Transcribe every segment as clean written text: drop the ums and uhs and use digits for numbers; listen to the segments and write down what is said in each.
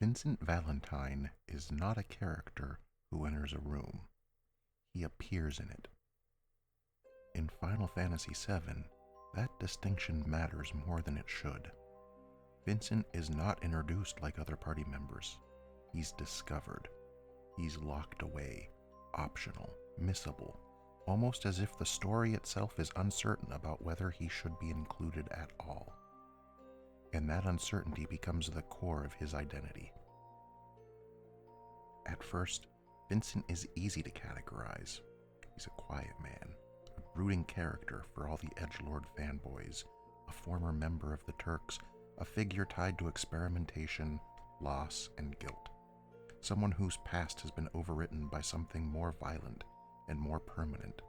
Vincent Valentine is not a character who enters a room. He appears in it. In Final Fantasy VII, that distinction matters more than it should. Vincent is not introduced like other party members. He's discovered. He's locked away, optional, missable, almost as if the story itself is uncertain about whether he should be included at all. And that uncertainty becomes the core of his identity. At first, Vincent is easy to categorize. He's a quiet man, a brooding character for all the edgelord fanboys, a former member of the Turks, a figure tied to experimentation, loss, and guilt. Someone whose past has been overwritten by something more violent and more permanent.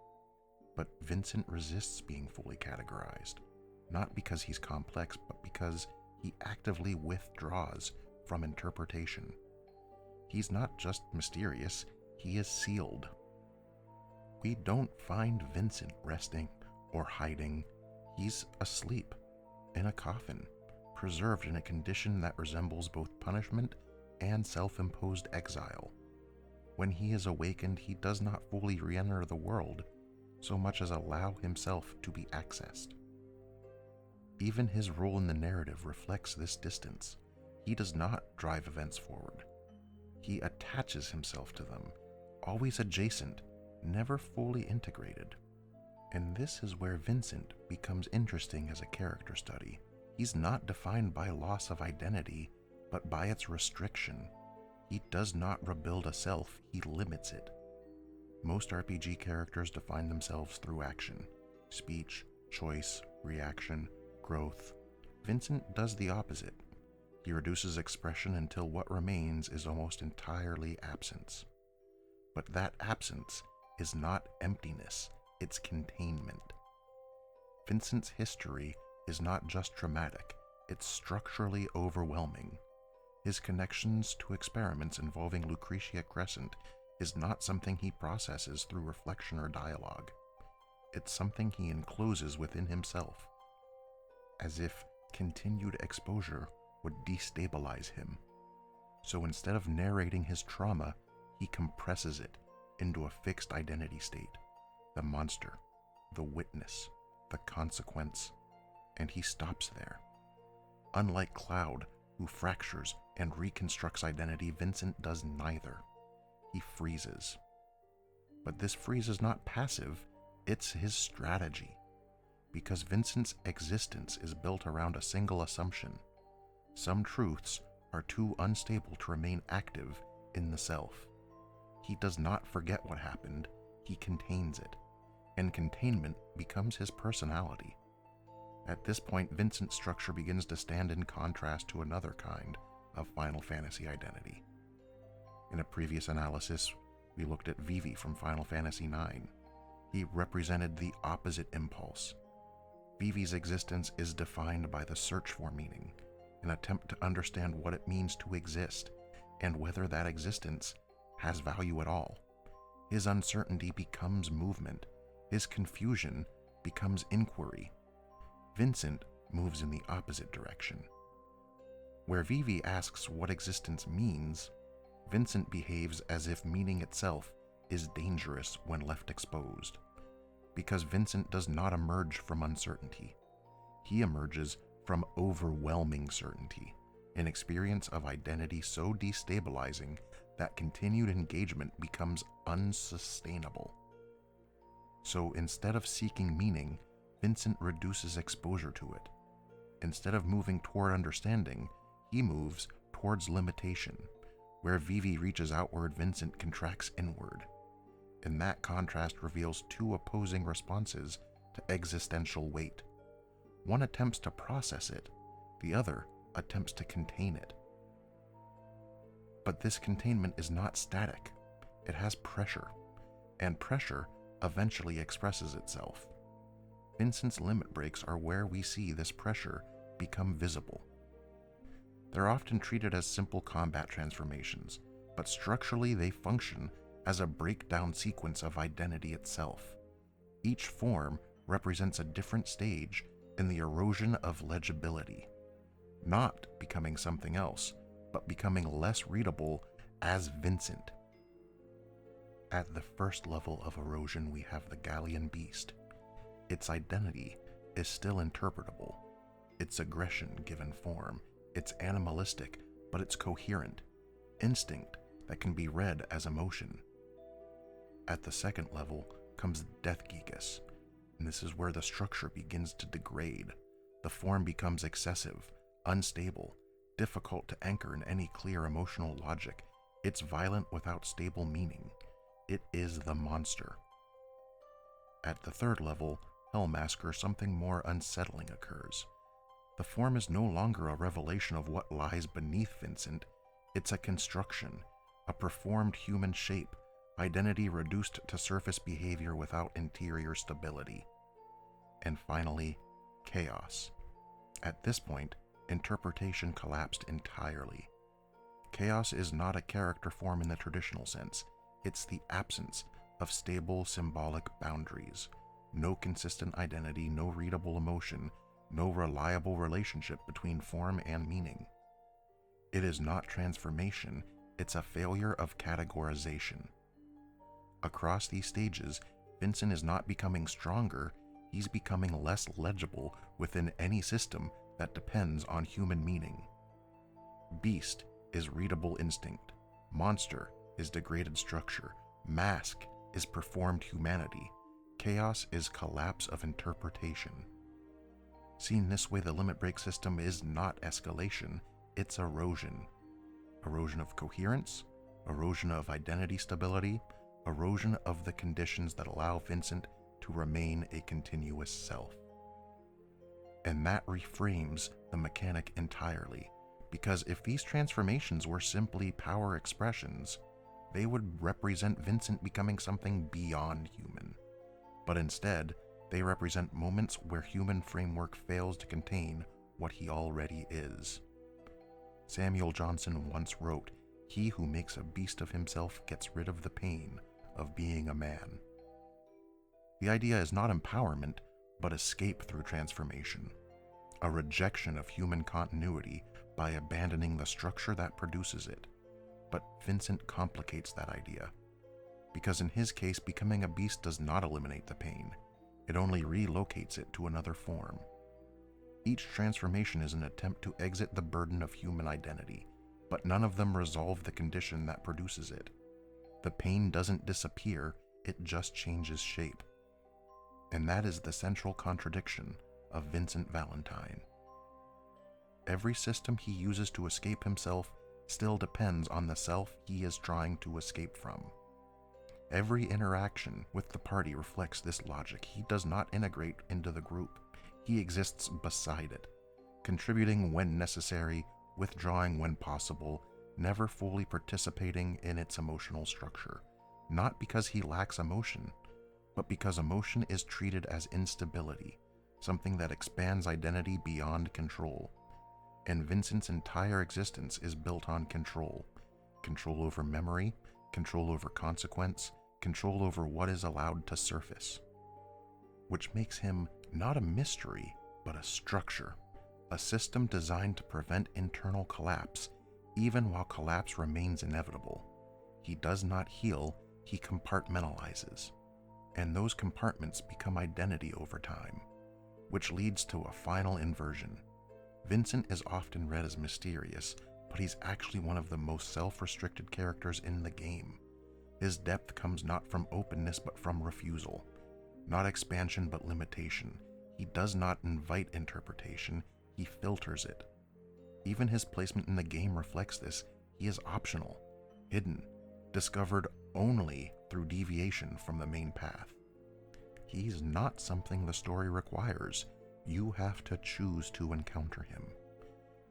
But Vincent resists being fully categorized, not because he's complex, but because he actively withdraws from interpretation. He's not just mysterious, he is sealed. We don't find Vincent resting or hiding. He's asleep, in a coffin, preserved in a condition that resembles both punishment and self-imposed exile. When he is awakened, he does not fully re-enter the world, so much as allow himself to be accessed. Even his role in the narrative reflects this distance. He does not drive events forward. He attaches himself to them, always adjacent, never fully integrated. And this is where Vincent becomes interesting as a character study. He's not defined by loss of identity, but by its restriction. He does not rebuild a self, he limits it. Most RPG characters define themselves through action, speech, choice, reaction, growth. Vincent does the opposite. He reduces expression until what remains is almost entirely absence. But that absence is not emptiness, it's containment. Vincent's history is not just traumatic, it's structurally overwhelming. His connections to experiments involving Lucretia Crescent is not something he processes through reflection or dialogue. It's something he encloses within himself, as if continued exposure would destabilize him. So instead of narrating his trauma, he compresses it into a fixed identity state, the monster, the witness, the consequence, and he stops there. Unlike Cloud, who fractures and reconstructs identity, Vincent does neither. He freezes. But this freeze is not passive, it's his strategy. Because Vincent's existence is built around a single assumption. Some truths are too unstable to remain active in the self. He does not forget what happened, he contains it, and containment becomes his personality. At this point, Vincent's structure begins to stand in contrast to another kind of Final Fantasy identity. In a previous analysis, we looked at Vivi from Final Fantasy IX. He represented the opposite impulse. Vivi's existence is defined by the search for meaning, an attempt to understand what it means to exist, and whether that existence has value at all. His uncertainty becomes movement. His confusion becomes inquiry. Vincent moves in the opposite direction. Where Vivi asks what existence means, Vincent behaves as if meaning itself is dangerous when left exposed. Because Vincent does not emerge from uncertainty. He emerges from overwhelming certainty, an experience of identity so destabilizing that continued engagement becomes unsustainable. So instead of seeking meaning, Vincent reduces exposure to it. Instead of moving toward understanding, he moves towards limitation. Where Vivi reaches outward, Vincent contracts inward. And that contrast reveals two opposing responses to existential weight. One attempts to process it, the other attempts to contain it. But this containment is not static. It has pressure, and pressure eventually expresses itself. Vincent's limit breaks are where we see this pressure become visible. They're often treated as simple combat transformations, but structurally they function as a breakdown sequence of identity itself. Each form represents a different stage in the erosion of legibility, not becoming something else, but becoming less readable as Vincent. At the first level of erosion, we have the Gallian beast. Its identity is still interpretable. Its aggression given form. It's animalistic, but it's coherent. Instinct that can be read as emotion. At the second level comes Death Geekus, and this is where the structure begins to degrade. The form becomes excessive, unstable, difficult to anchor in any clear emotional logic. It's violent without stable meaning. It is the monster. At the third level, Hellmasker, something more unsettling occurs. The form is no longer a revelation of what lies beneath Vincent. It's a construction, a performed human shape, identity reduced to surface behavior without interior stability. And finally, Chaos. At this point, interpretation collapsed entirely. Chaos is not a character form in the traditional sense. It's the absence of stable symbolic boundaries. No consistent identity, no readable emotion, no reliable relationship between form and meaning. It is not transformation, it's a failure of categorization. Across these stages, Vincent is not becoming stronger, he's becoming less legible within any system that depends on human meaning. Beast is readable instinct. Monster is degraded structure. Mask is performed humanity. Chaos is collapse of interpretation. Seen this way, the limit break system is not escalation, it's erosion. Erosion of coherence, erosion of identity stability, erosion of the conditions that allow Vincent to remain a continuous self. And that reframes the mechanic entirely, because if these transformations were simply power expressions, they would represent Vincent becoming something beyond human. But instead, they represent moments where human framework fails to contain what he already is. Samuel Johnson once wrote, "He who makes a beast of himself gets rid of the pain of being a man." The idea is not empowerment, but escape through transformation, a rejection of human continuity by abandoning the structure that produces it. But Vincent complicates that idea, because in his case, becoming a beast does not eliminate the pain, it only relocates it to another form. Each transformation is an attempt to exit the burden of human identity, but none of them resolve the condition that produces it. The pain doesn't disappear, it just changes shape. And that is the central contradiction of Vincent Valentine. Every system he uses to escape himself still depends on the self he is trying to escape from. Every interaction with the party reflects this logic. He does not integrate into the group. He exists beside it, contributing when necessary, withdrawing when possible, never fully participating in its emotional structure. Not because he lacks emotion, but because emotion is treated as instability, something that expands identity beyond control. And Vincent's entire existence is built on control. Control over memory, control over consequence, control over what is allowed to surface. Which makes him not a mystery, but a structure, a system designed to prevent internal collapse, even while collapse remains inevitable. He does not heal, he compartmentalizes. And those compartments become identity over time, which leads to a final inversion. Vincent is often read as mysterious, but he's actually one of the most self-restricted characters in the game. His depth comes not from openness but from refusal, not expansion but limitation. He does not invite interpretation, he filters it. Even his placement in the game reflects this. He is optional, hidden, discovered only through deviation from the main path. He's not something the story requires. You have to choose to encounter him,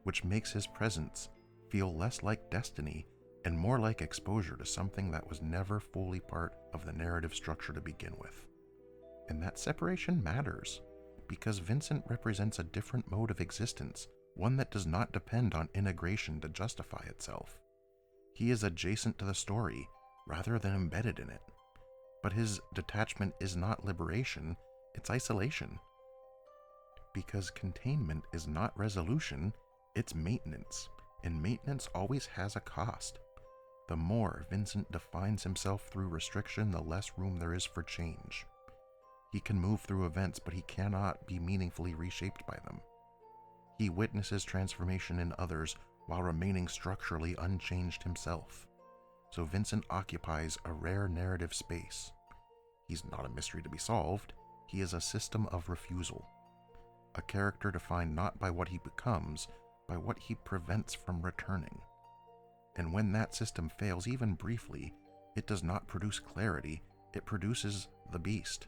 which makes his presence feel less like destiny and more like exposure to something that was never fully part of the narrative structure to begin with. And that separation matters, because Vincent represents a different mode of existence, one that does not depend on integration to justify itself. He is adjacent to the story, rather than embedded in it. But his detachment is not liberation, it's isolation. Because containment is not resolution, it's maintenance. and maintenance always has a cost. The more Vincent defines himself through restriction, the less room there is for change. He can move through events, but he cannot be meaningfully reshaped by them. He witnesses transformation in others while remaining structurally unchanged himself. So Vincent occupies a rare narrative space. He's not a mystery to be solved, he is a system of refusal. A character defined not by what he becomes, by what he prevents from returning. And when that system fails, even briefly, it does not produce clarity, it produces the beast.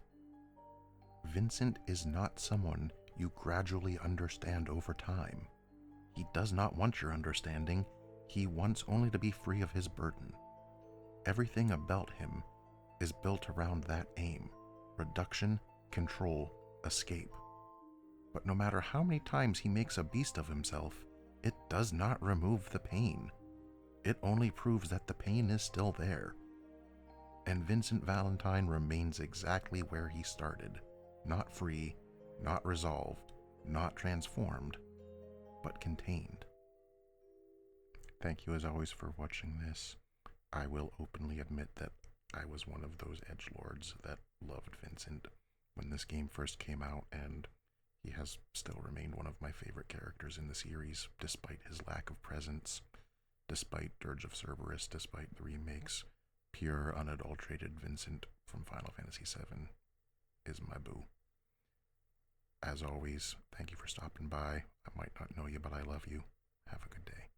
Vincent is not someone you gradually understand over time. He does not want your understanding, he wants only to be free of his burden. Everything about him is built around that aim: reduction, control, escape. But no matter how many times he makes a beast of himself, it does not remove the pain. It only proves that the pain is still there. And Vincent Valentine remains exactly where he started. Not free, not resolved, not transformed, but contained. Thank you as always for watching this. I will openly admit that I was one of those edgelords that loved Vincent when this game first came out, and he has still remained one of my favorite characters in the series, despite his lack of presence, despite Dirge of Cerberus, despite the remakes. Pure, unadulterated Vincent from Final Fantasy VII is my boo. As always, thank you for stopping by. I might not know you, but I love you. Have a good day.